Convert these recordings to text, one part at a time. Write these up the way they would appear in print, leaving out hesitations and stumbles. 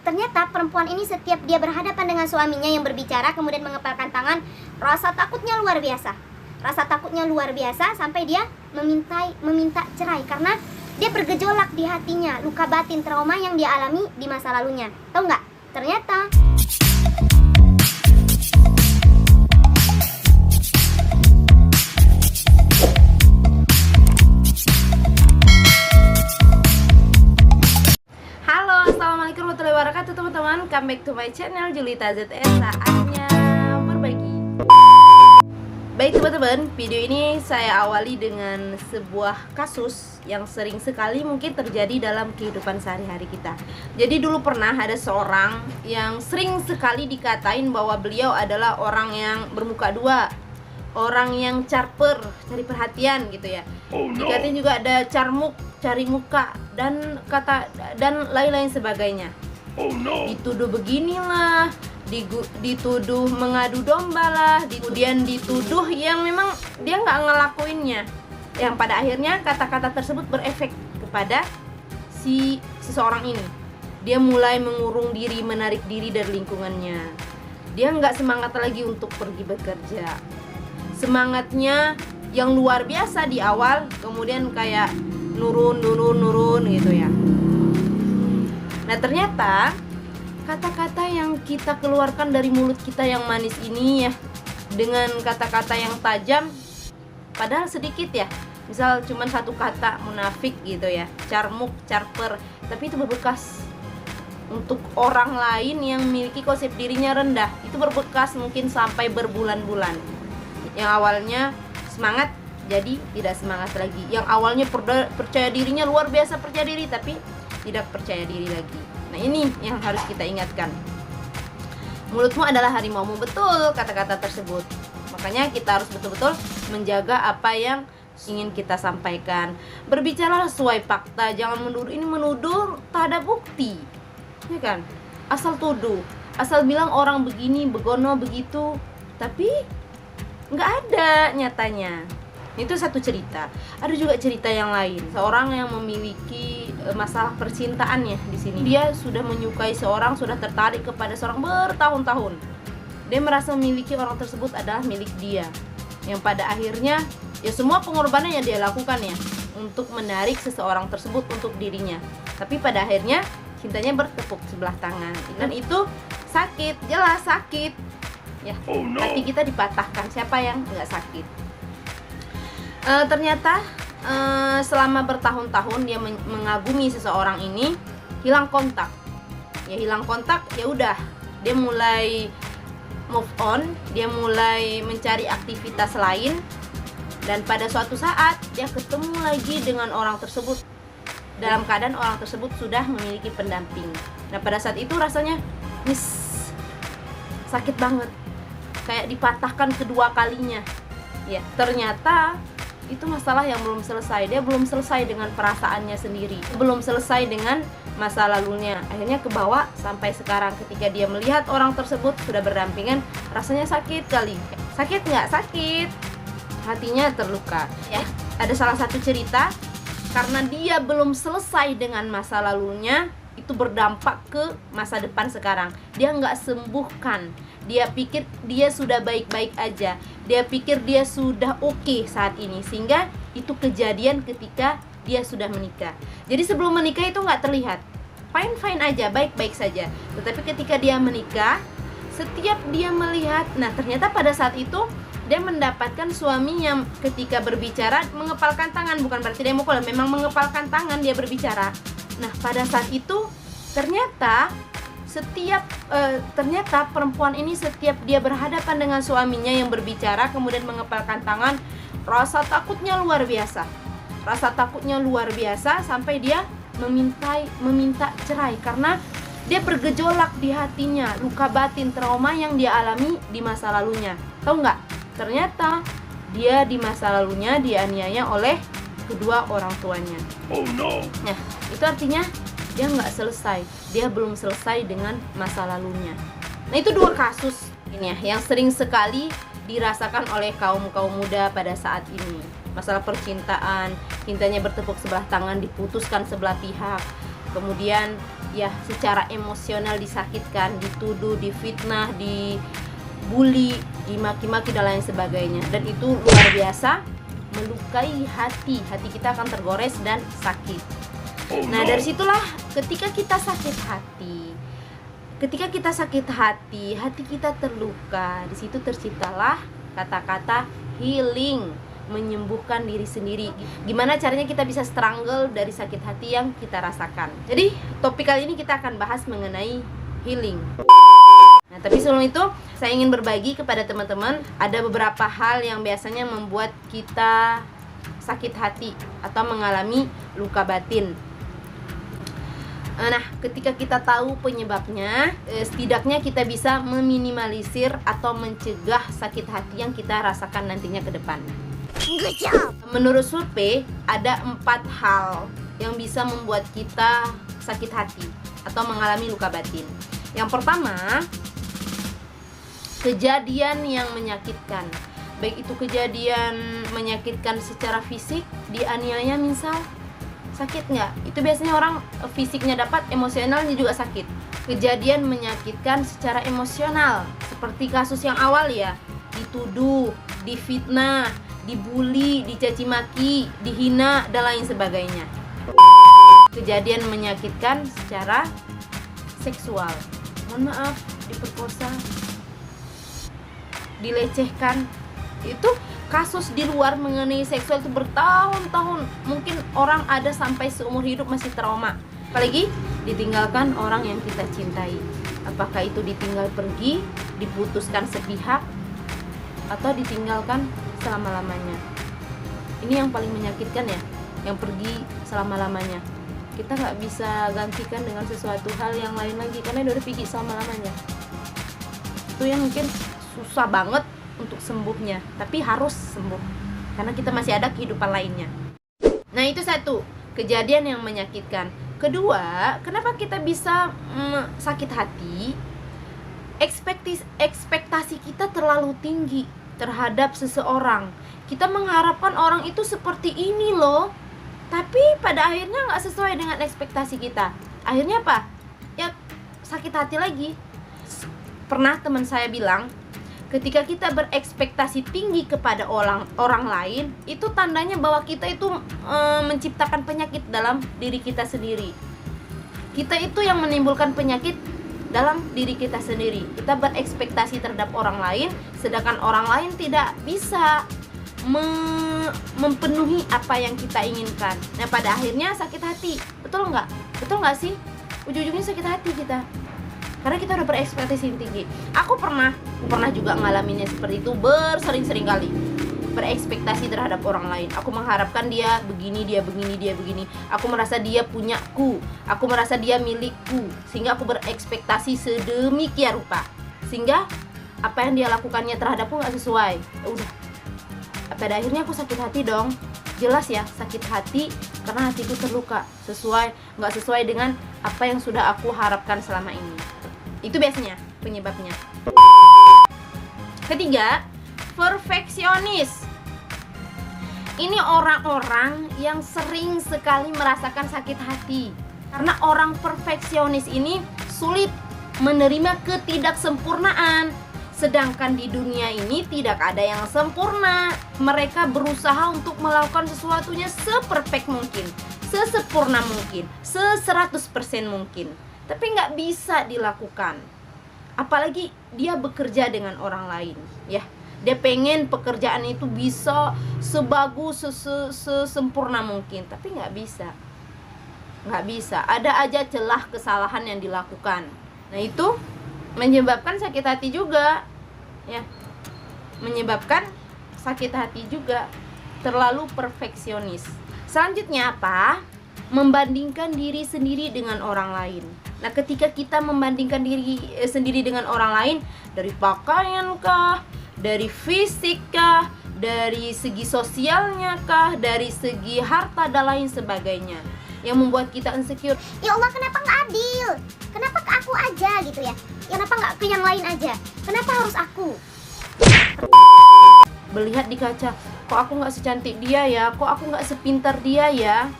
ternyata perempuan ini setiap dia berhadapan dengan suaminya yang berbicara kemudian mengepalkan tangan, rasa takutnya luar biasa. Rasa takutnya luar biasa sampai dia meminta cerai karena dia bergejolak di hatinya, luka batin, trauma yang dia alami di masa lalunya. Tahu nggak? Ternyata warahmatullahi wabarakatuh teman-teman. Come back to my channel Julita ZS. Saatnya berbagi. Baik teman-teman, video ini saya awali dengan sebuah kasus yang sering sekali mungkin terjadi dalam kehidupan sehari-hari kita. Jadi dulu pernah ada seorang yang sering sekali dikatain bahwa beliau adalah orang yang bermuka dua, orang yang charper, cari perhatian gitu ya. Dikatain juga ada carmuk, cari muka, dan lain-lain sebagainya. Dituduh beginilah, dituduh mengadu domba lah, kemudian dituduh yang memang dia nggak ngelakuinnya, yang pada akhirnya kata-kata tersebut berefek kepada seseorang ini. Dia mulai mengurung diri, menarik diri dari lingkungannya. Dia nggak semangat lagi untuk pergi bekerja. Semangatnya yang luar biasa di awal, kemudian kayak nurun gitu ya. Nah ternyata kata-kata yang kita keluarkan dari mulut kita yang manis ini ya, dengan kata-kata yang tajam, padahal sedikit ya, misal cuma satu kata munafik gitu ya, carmuk, charper, tapi itu berbekas untuk orang lain yang memiliki konsep dirinya rendah. Itu berbekas mungkin sampai berbulan-bulan. Yang awalnya semangat jadi tidak semangat lagi. Yang awalnya percaya dirinya luar biasa percaya diri, tapi tidak percaya diri lagi. Nah ini yang harus kita ingatkan. Mulutmu adalah harimaumu, betul kata-kata tersebut. Makanya kita harus betul-betul menjaga apa yang ingin kita sampaikan. Berbicara sesuai fakta, jangan menuduh. Ini menuduh tak ada bukti, ya kan? Asal tuduh, asal bilang orang begini, begono, begitu, tapi nggak ada nyatanya. Itu satu cerita. Ada juga cerita yang lain. Seorang yang memiliki masalah percintaannya di sini. Dia sudah menyukai seorang, sudah tertarik kepada seorang bertahun-tahun. Dia merasa memiliki orang tersebut adalah milik dia. Yang pada akhirnya ya semua pengorbanan yang dia lakukan ya untuk menarik seseorang tersebut untuk dirinya. Tapi pada akhirnya cintanya bertepuk sebelah tangan. Dan itu sakit, jelas sakit. Ya, hati kita dipatahkan. Siapa yang nggak sakit? Ternyata selama bertahun-tahun dia mengagumi seseorang ini, hilang kontak. Ya hilang kontak, ya udah, dia mulai move on, dia mulai mencari aktivitas lain, dan pada suatu saat dia ketemu lagi dengan orang tersebut dalam keadaan orang tersebut sudah memiliki pendamping. Nah pada saat itu rasanya sakit banget, kayak dipatahkan kedua kalinya. Ya ternyata itu masalah yang belum selesai. Dia belum selesai dengan perasaannya sendiri, belum selesai dengan masa lalunya. Akhirnya kebawa sampai sekarang. Ketika dia melihat orang tersebut sudah berdampingan, rasanya sakit kali. Sakit nggak? Sakit. Hatinya terluka. Ya, ada salah satu cerita, karena dia belum selesai dengan masa lalunya, itu berdampak ke masa depan sekarang. Dia nggak sembuhkan. Dia pikir dia sudah baik-baik aja. Dia pikir dia sudah oke saat ini. Sehingga itu kejadian ketika dia sudah menikah. Jadi sebelum menikah itu nggak terlihat, fine-fine aja, baik-baik saja. Tetapi ketika dia menikah, setiap dia melihat, nah ternyata pada saat itu dia mendapatkan suami yang ketika berbicara mengepalkan tangan. Bukan berarti dia mukul, memang mengepalkan tangan dia berbicara. Nah pada saat itu ternyata perempuan ini setiap dia berhadapan dengan suaminya yang berbicara kemudian mengepalkan tangan, rasa takutnya luar biasa. Rasa takutnya luar biasa sampai dia meminta cerai karena dia bergejolak di hatinya, luka batin, trauma yang dia alami di masa lalunya. Tahu nggak? Ternyata dia di masa lalunya dianiaya oleh kedua orang tuanya. Nah, itu artinya dia nggak selesai, dia belum selesai dengan masa lalunya. Nah itu dua kasus ini ya yang sering sekali dirasakan oleh kaum muda pada saat ini. Masalah percintaan, cintanya bertepuk sebelah tangan, diputuskan sebelah pihak. Kemudian ya secara emosional disakitkan, dituduh, difitnah, dibully, dimaki-maki dan lain sebagainya. Dan itu luar biasa melukai hati kita akan tergores dan sakit. Nah dari situlah ketika kita sakit hati, hati kita terluka, di situ terciptalah kata-kata healing, menyembuhkan diri sendiri. Gimana caranya kita bisa struggle dari sakit hati yang kita rasakan. Jadi topik kali ini kita akan bahas mengenai healing. Nah tapi sebelum itu saya ingin berbagi kepada teman-teman, ada beberapa hal yang biasanya membuat kita sakit hati atau mengalami luka batin. Nah, ketika kita tahu penyebabnya, setidaknya kita bisa meminimalisir atau mencegah sakit hati yang kita rasakan nantinya ke depan. Good job. Menurut survei, ada 4 hal yang bisa membuat kita sakit hati atau mengalami luka batin. Yang pertama, kejadian yang menyakitkan. Baik itu kejadian menyakitkan secara fisik, dianiaya misal, sakit nggak? Itu biasanya orang fisiknya dapat, emosionalnya juga sakit. Kejadian menyakitkan secara emosional, seperti kasus yang awal ya, dituduh, difitnah, dibully, dicaci maki, dihina, dan lain sebagainya. Kejadian menyakitkan secara seksual, mohon maaf, diperkosa, dilecehkan. Itu kasus di luar mengenai seksual itu bertahun-tahun. Mungkin orang ada sampai seumur hidup masih trauma. Apalagi ditinggalkan orang yang kita cintai. Apakah itu ditinggal pergi, diputuskan sepihak, atau ditinggalkan selama-lamanya. Ini yang paling menyakitkan ya, yang pergi selama-lamanya. Kita nggak bisa gantikan dengan sesuatu hal yang lain lagi, karena udah pergi selama-lamanya. Itu yang mungkin susah banget untuk sembuhnya, tapi harus sembuh karena kita masih ada kehidupan lainnya. Nah itu satu, kejadian yang menyakitkan. Kedua, kenapa kita bisa sakit hati? Ekspektasi kita terlalu tinggi terhadap seseorang. Kita mengharapkan orang itu seperti ini loh, tapi pada akhirnya nggak sesuai dengan ekspektasi kita. Akhirnya apa? Ya sakit hati lagi. Pernah teman saya bilang, ketika kita berekspektasi tinggi kepada orang lain, itu tandanya bahwa kita itu menciptakan penyakit dalam diri kita sendiri. Kita itu yang menimbulkan penyakit dalam diri kita sendiri. Kita berekspektasi terhadap orang lain, sedangkan orang lain tidak bisa memenuhi apa yang kita inginkan. Nah pada akhirnya sakit hati. Betul nggak? Betul nggak sih? Ujung-ujungnya sakit hati kita, karena kita udah berekspektasi tinggi. Aku pernah juga ngalaminnya seperti itu bersering-sering kali. Berekspektasi terhadap orang lain. Aku mengharapkan dia begini, dia begini, dia begini. Aku merasa dia punyaku. Aku merasa dia milikku. Sehingga aku berekspektasi sedemikian rupa. Sehingga apa yang dia lakukannya terhadapku gak sesuai. Udah. Pada akhirnya aku sakit hati dong. Jelas ya, sakit hati karena hatiku terluka. Gak sesuai dengan apa yang sudah aku harapkan selama ini. Itu biasanya penyebabnya. Ketiga, perfeksionis. Ini orang-orang yang sering sekali merasakan sakit hati. Karena orang perfeksionis ini sulit menerima ketidaksempurnaan. Sedangkan di dunia ini tidak ada yang sempurna. Mereka berusaha untuk melakukan sesuatunya seperfect mungkin, sesempurna mungkin, 100% mungkin. Tapi nggak bisa dilakukan. Apalagi dia bekerja dengan orang lain, ya. Dia pengen pekerjaan itu bisa sebagus, sesempurna mungkin, tapi nggak bisa. Ada aja celah kesalahan yang dilakukan. Nah itu menyebabkan sakit hati juga, ya. Menyebabkan sakit hati juga. Terlalu perfeksionis. Selanjutnya apa? Membandingkan diri sendiri dengan orang lain. Nah ketika kita membandingkan diri sendiri dengan orang lain, dari pakaian kah, dari fisik kah, dari segi sosialnya kah, dari segi harta dan lain sebagainya, yang membuat kita insecure. Ya Allah, kenapa nggak adil? Kenapa ke aku aja gitu ya? Kenapa nggak ke yang lain aja? Kenapa harus aku? Melihat di kaca, kok aku nggak secantik dia ya? Kok aku nggak sepintar dia ya?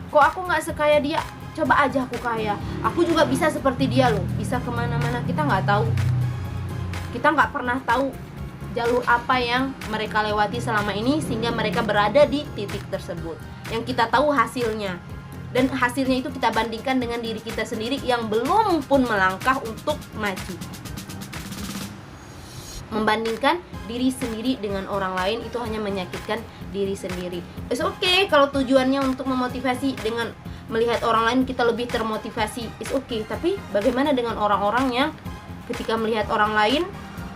Kok aku nggak sekaya dia? coba aja aku kaya, aku juga bisa seperti dia loh, bisa kemana-mana. Kita nggak tahu, kita nggak pernah tahu jalur apa yang mereka lewati selama ini sehingga mereka berada di titik tersebut. Yang kita tahu hasilnya, dan hasilnya itu kita bandingkan dengan diri kita sendiri yang belum pun melangkah untuk maju. Membandingkan diri sendiri dengan orang lain itu hanya menyakitkan diri sendiri. It's okay kalau tujuannya untuk memotivasi, dengan melihat orang lain kita lebih termotivasi, it's okay. Tapi bagaimana dengan orang-orang yang ketika melihat orang lain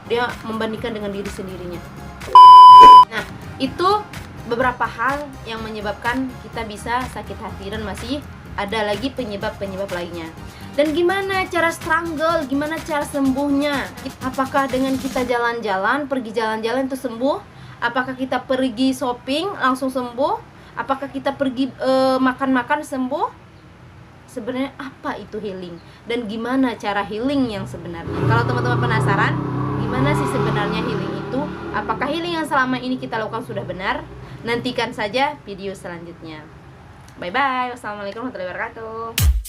dia membandingkan dengan diri sendirinya? Nah, itu beberapa hal yang menyebabkan kita bisa sakit hati, dan masih ada lagi penyebab-penyebab lainnya. Dan gimana cara struggle, gimana cara sembuhnya? Apakah dengan kita jalan-jalan, pergi jalan-jalan itu sembuh? Apakah kita pergi shopping langsung sembuh? Apakah kita pergi makan-makan sembuh? Sebenarnya apa itu healing? Dan gimana cara healing yang sebenarnya? Kalau teman-teman penasaran, gimana sih sebenarnya healing itu? Apakah healing yang selama ini kita lakukan sudah benar? Nantikan saja video selanjutnya. Bye-bye. Wassalamualaikum warahmatullahi wabarakatuh.